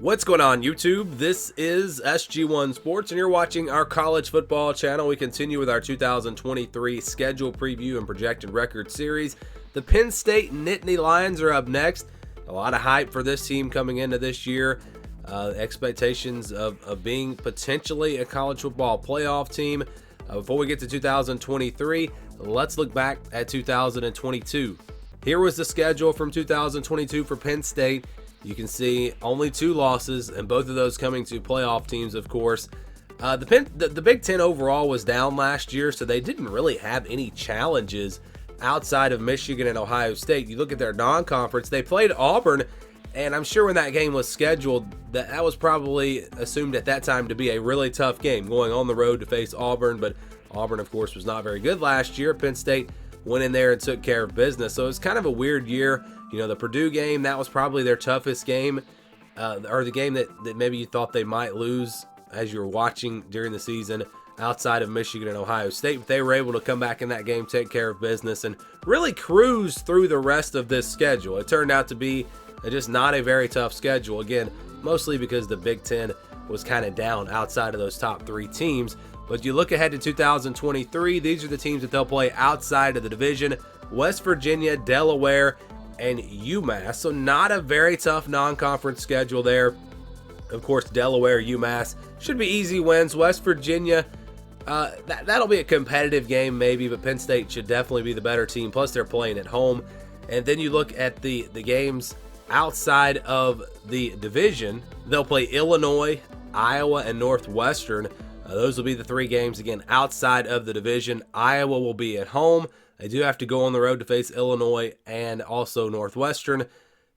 What's going on, YouTube? This is SG1 Sports, and you're watching our college football channel. We continue with our 2023 schedule preview and projected record series. The Penn State Nittany Lions are up next. A lot of hype for this team coming into this year. Expectations of being potentially a college football playoff team. Before we get to 2023, let's look back at 2022. Here was the schedule from 2022 for Penn State. You can see only 2 losses, and both of those coming to playoff teams, of course. The Big Ten overall was down last year, so they didn't really have any challenges outside of Michigan and Ohio State. You look at their non-conference, they played Auburn, and I'm sure when that game was scheduled, that was probably assumed at that time to be a really tough game, going on the road to face Auburn. But Auburn, of course, was not very good last year. Penn State went in there and took care of business. So it's kind of a weird year. You know, the Purdue game, that was probably their toughest game, or the game that maybe you thought they might lose as you were watching during the season outside of Michigan and Ohio State. But they were able to come back in that game, take care of business, and really cruise through the rest of this schedule. It turned out to be just not a very tough schedule. Again, mostly because the Big Ten was kind of down outside of those top 3 teams. But you look ahead to 2023, these are the teams that they'll play outside of the division: West Virginia, Delaware, and UMass. So not a very tough non-conference schedule there. Of course, Delaware, UMass should be easy wins. West Virginia, that'll be a competitive game maybe, but Penn State should definitely be the better team. Plus, they're playing at home. And then you look at the games outside of the division. They'll play Illinois, Iowa, and Northwestern. Those will be the 3 games, again, outside of the division. Iowa will be at home. They do have to go on the road to face Illinois and also Northwestern.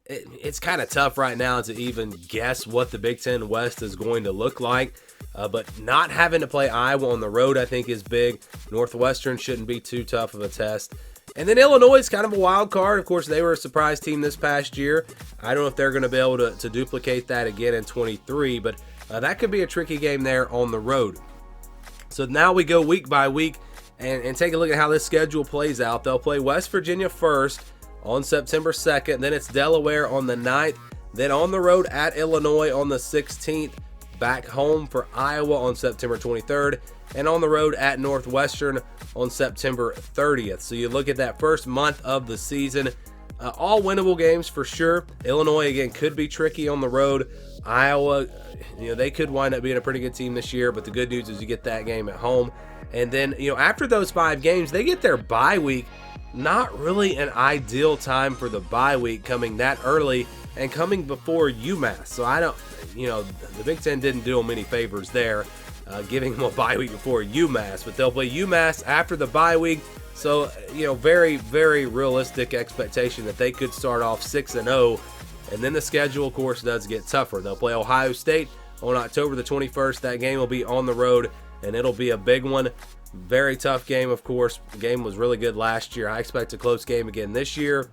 It's kind of tough right now to even guess what the Big Ten West is going to look like. But not having to play Iowa on the road, I think, is big. Northwestern shouldn't be too tough of a test. And then Illinois is kind of a wild card. Of course, they were a surprise team this past year. I don't know if they're going to be able to duplicate that again in 23, but that could be a tricky game there on the road. So now we go week by week and take a look at how this schedule plays out. They'll play West Virginia first on September 2nd. Then it's Delaware on the 9th. Then on the road at Illinois on the 16th. Back home for Iowa on September 23rd. And on the road at Northwestern on September 30th. So you look at that first month of the season. All winnable games for sure. Illinois, again, could be tricky on the road. Iowa, they could wind up being a pretty good team this year. But the good news is you get that game at home. And then, after those 5 games, they get their bye week. Not really an ideal time for the bye week, coming that early and coming before UMass. So I don't, the Big Ten didn't do them any favors there, giving them a bye week before UMass. But they'll play UMass after the bye week. So, very, very realistic expectation that they could start off 6-0. And then the schedule, of course, does get tougher. They'll play Ohio State on October the 21st. That game will be on the road, and it'll be a big one. Very tough game, of course. The game was really good last year. I expect a close game again this year.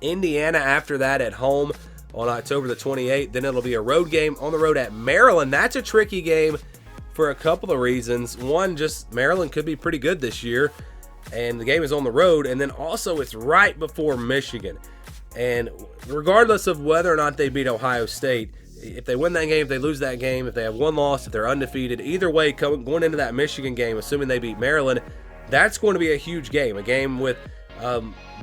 Indiana after that at home on October the 28th. Then it'll be a road game on the road at Maryland. That's a tricky game for a couple of reasons. One, just Maryland could be pretty good this year, and the game is on the road. And then also it's right before Michigan. And regardless of whether or not they beat Ohio State, if they win that game, if they lose that game, if they have one loss, if they're undefeated, either way, going into that Michigan game, assuming they beat Maryland, that's going to be a huge game, a game with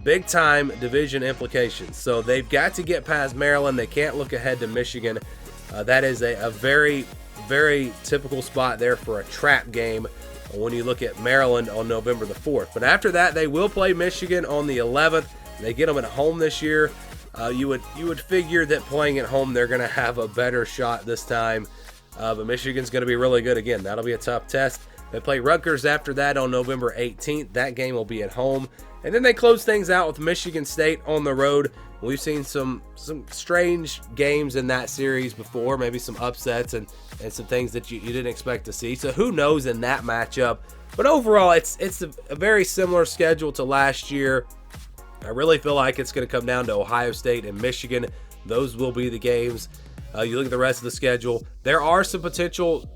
big-time division implications. So they've got to get past Maryland. They can't look ahead to Michigan. That is a very, very typical spot there for a trap game when you look at Maryland on November the 4th. But after that, they will play Michigan on the 11th. They get them at home this year. You would figure that playing at home, they're going to have a better shot this time. But Michigan's going to be really good again. That'll be a tough test. They play Rutgers after that on November 18th. That game will be at home. And then they close things out with Michigan State on the road. We've seen some strange games in that series before, maybe some upsets and some things that you didn't expect to see. So who knows in that matchup. But overall, it's a very similar schedule to last year. I really feel like it's going to come down to Ohio State and Michigan. Those will be the games. You look at the rest of the schedule. There are some potential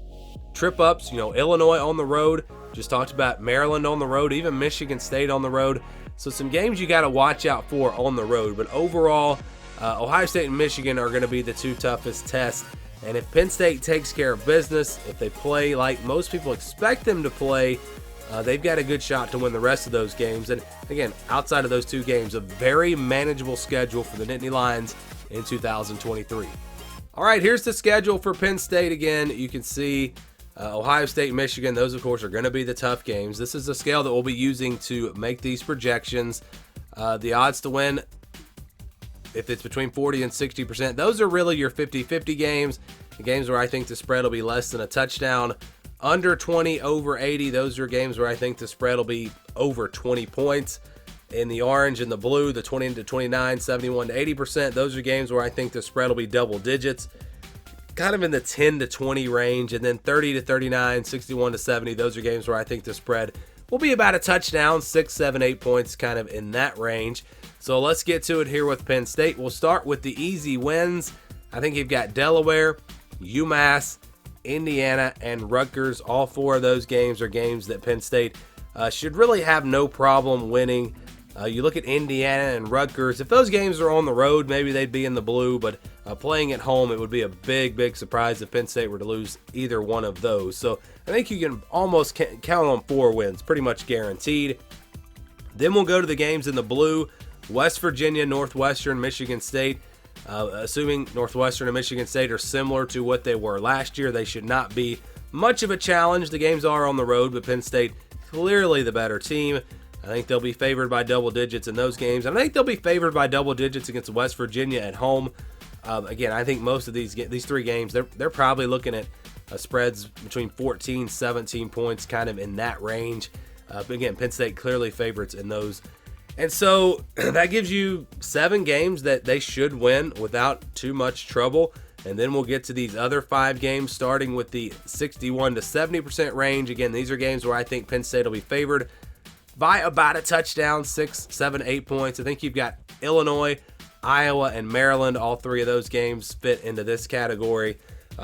trip ups. Illinois on the road. Just talked about Maryland on the road, even Michigan State on the road. So some games you got to watch out for on the road. But overall, Ohio State and Michigan are going to be the two toughest tests. And if Penn State takes care of business, if they play like most people expect them to play, they've got a good shot to win the rest of those games. And again, outside of those two games, a very manageable schedule for the Nittany Lions in 2023. All right, here's the schedule for Penn State again. You can see Ohio State, Michigan, those, of course, are going to be the tough games. This is the scale that we'll be using to make these projections. The odds to win, if it's between 40 and 60%, those are really your 50-50 games. The games where I think the spread will be less than a touchdown. Under 20, over 80, those are games where I think the spread will be over 20 points. In the orange and the blue, the 20 to 29, 71 to 80%, those are games where I think the spread will be double digits. Kind of in the 10 to 20 range. And then 30 to 39, 61 to 70, those are games where I think the spread will be about a touchdown, 6, 7, 8 points, kind of in that range. So let's get to it here with Penn State. We'll start with the easy wins. I think you've got Delaware, UMass, Indiana, and Rutgers. All four of those games are games that Penn State should really have no problem winning. You look at Indiana and Rutgers. If those games are on the road, maybe they'd be in the blue, but playing at home, it would be a big surprise if Penn State were to lose either one of those. So I think you can almost count on 4 wins, pretty much guaranteed. Then we'll go to the games in the blue. West Virginia, Northwestern, Michigan State. Assuming Northwestern and Michigan State are similar to what they were last year, they should not be much of a challenge. The games are on the road, but Penn State clearly the better team. I think they'll be favored by double digits in those games. And I think they'll be favored by double digits against West Virginia at home. Again, I think most of these 3 games, they're probably looking at spreads between 14, 17 points, kind of in that range. Again, Penn State clearly favorites in those. And so that gives you 7 games that they should win without too much trouble. And then we'll get to these other 5 games, starting with the 61 to 70% range. Again, these are games where I think Penn State will be favored by about a touchdown, 6, 7, 8 points. I think you've got Illinois, Iowa, and Maryland. All 3 of those games fit into this category.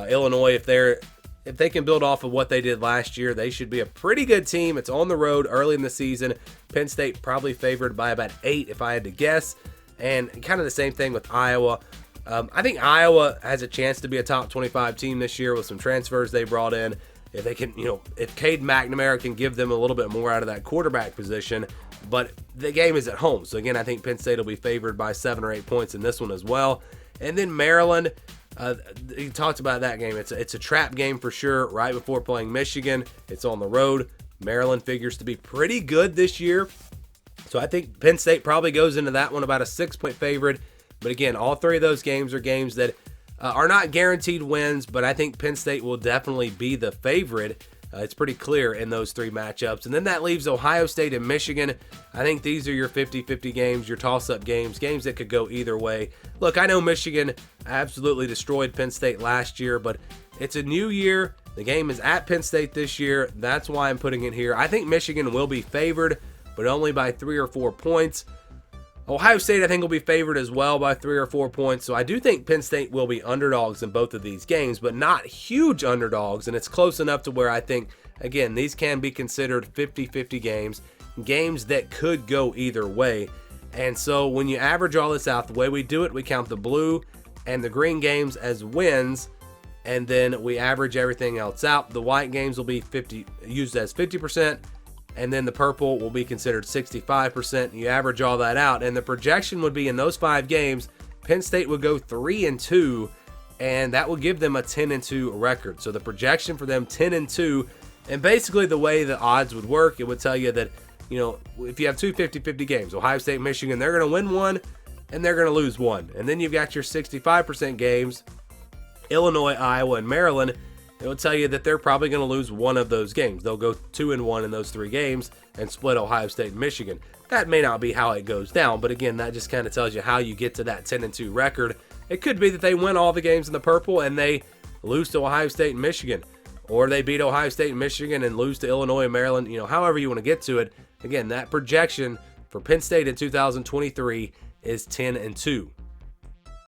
Illinois, if they can build off of what they did last year, they should be a pretty good team. It's on the road early in the season. Penn State probably favored by about 8 if I had to guess. And kind of the same thing with Iowa. I think Iowa has a chance to be a top 25 team this year with some transfers they brought in. If they can, if Cade McNamara can give them a little bit more out of that quarterback position. But the game is at home. So again, I think Penn State will be favored by 7 or 8 points in this one as well. And then Maryland, he talked about that game. It's a trap game for sure. Right before playing Michigan, it's on the road. Maryland figures to be pretty good this year. So I think Penn State probably goes into that one about a 6-point favorite. But again, all 3 of those games are games that are not guaranteed wins, but I think Penn State will definitely be the favorite. It's pretty clear in those 3 matchups. And then that leaves Ohio State and Michigan. I think these are your 50-50 games, your toss-up games that could go either way. Look, I know Michigan absolutely destroyed Penn State last year, but it's a new year. The game is at Penn State this year. That's why I'm putting it here. I think Michigan will be favored, but only by 3 or 4 points. Ohio State, I think, will be favored as well by 3 or 4 points. So I do think Penn State will be underdogs in both of these games, but not huge underdogs. And it's close enough to where I think, again, these can be considered 50-50 games that could go either way. And so when you average all this out, the way we do it, we count the blue and the green games as wins, and then we average everything else out. The white games will be used as 50%. And then the purple will be considered 65%. You average all that out, and the projection would be in those 5 games, Penn State would go 3-2, and that would give them a 10-2 record. So the projection for them 10-2, and basically the way the odds would work, it would tell you that, if you have 2 50-50 games, Ohio State, Michigan, they're going to win 1, and they're going to lose 1. And then you've got your 65% games, Illinois, Iowa, and Maryland. It will tell you that they're probably going to lose 1 of those games. They'll go 2-1 in those 3 games and split Ohio State and Michigan. That may not be how it goes down, but again, that just kind of tells you how you get to that 10-2 record. It could be that they win all the games in the purple and they lose to Ohio State and Michigan, or they beat Ohio State and Michigan and lose to Illinois and Maryland. However you want to get to it. Again, that projection for Penn State in 2023 is 10-2.